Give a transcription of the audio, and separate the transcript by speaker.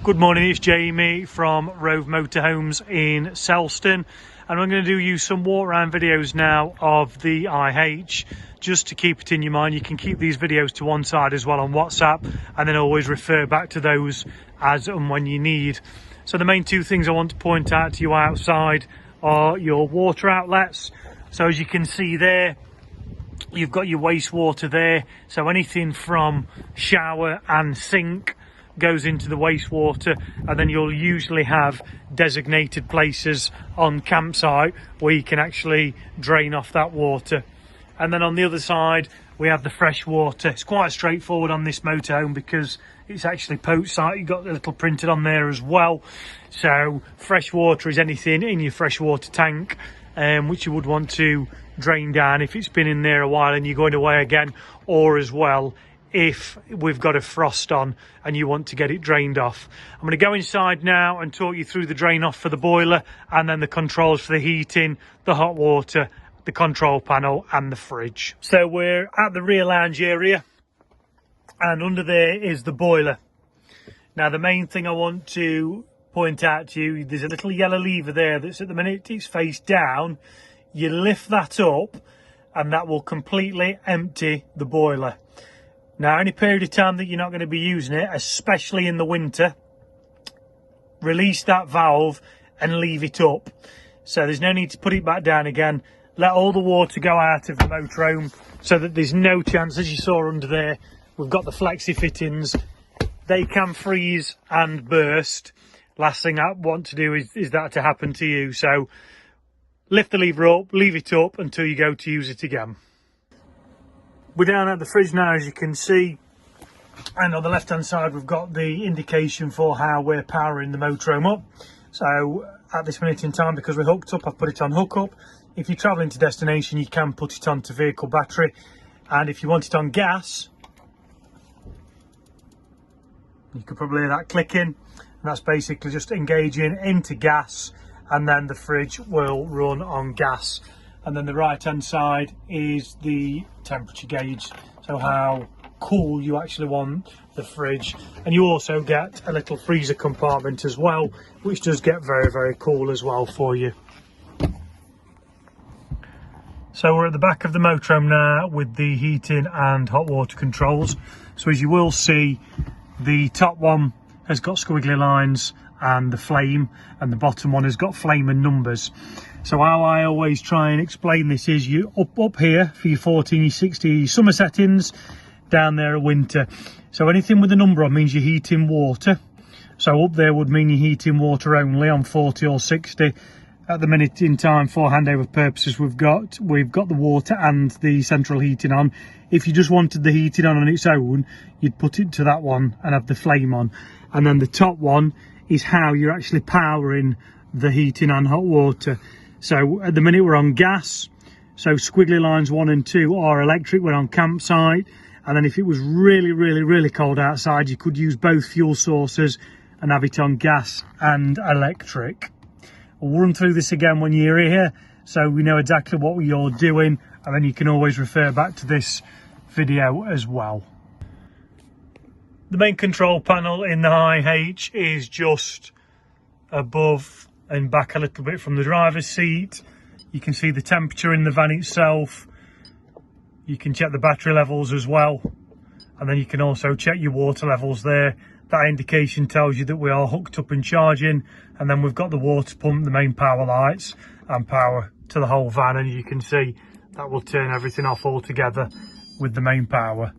Speaker 1: Good morning, it's Jamie from Rove Motorhomes in Selston, and I'm going to do you some walk around videos now of the IH. Just to keep it in your mind, you can keep these videos to one side as well on WhatsApp and then always refer back to those as and when you need. So the main two things I want to point out to you outside are your water outlets. So as you can see there, you've got your wastewater there, so anything from shower and sink goes into the wastewater, and then you'll usually have designated places on campsite where you can actually drain off that water. And then on the other side we have the fresh water. It's quite straightforward on this motorhome because it's actually poach site. You've got a little printed on there as well. So fresh water is anything in your freshwater tank which you would want to drain down if it's been in there a while and you're going away again, or as well if we've got a frost on and you want to get it drained off. I'm going to go inside now and talk you through the drain off for the boiler, and then the controls for the heating, the hot water, the control panel and the fridge. So we're at the rear lounge area, and under there is the boiler. Now the main thing I want to point out to you, there's a little yellow lever there that's at the minute it's face down. You lift that up and that will completely empty the boiler. Now any period of time that you're not going to be using it, especially in the winter, release that valve and leave it up. So there's no need to put it back down again. Let all the water go out of the motorhome so that there's no chance, as you saw under there, we've got the flexi fittings. They can freeze and burst. Last thing I want to do is that to happen to you. So lift the lever up, leave it up until you go to use it again. We're down at the fridge now, as you can see, and on the left hand side we've got the indication for how we're powering the motorhome up. So at this minute in time, because we're hooked up, I've put it on hook up. If you're travelling to destination, you can put it onto vehicle battery, and if you want it on gas, you could probably hear that clicking, and that's basically just engaging into gas, and then the fridge will run on gas. And then the right hand side is the temperature gauge, so how cool you actually want the fridge. And you also get a little freezer compartment as well, which does get very cool as well for you. So we're at the back of the motorhome now with the heating and hot water controls. So as you will see, the top one has got squiggly lines and the flame, and the bottom one has got flame and numbers. So how I always try and explain this is you up here for your 14, your 60, your summer settings, down there at winter. So anything with a number on means you're heating water. So up there would mean you're heating water only on 40 or 60. At the minute in time, for handover purposes, we've got the water and the central heating on. If you just wanted the heating on its own, you'd put it to that one and have the flame on. And then the top one is how you're actually powering the heating and hot water. So at the minute we're on gas, so squiggly lines 1 and 2 are electric. We're on campsite, and then if it was really cold outside, you could use both fuel sources and have it on gas and electric. We'll run through this again when you're here, so we know exactly what you're doing, and then you can always refer back to this video as well. The main control panel in the IH is just above and back a little bit from the driver's seat. You can see the temperature in the van itself. You can check the battery levels as well, and then you can also check your water levels there. That indication tells you that we are hooked up and charging, and then we've got the water pump, the main power lights and power to the whole van, and you can see that will turn everything off altogether with the main power.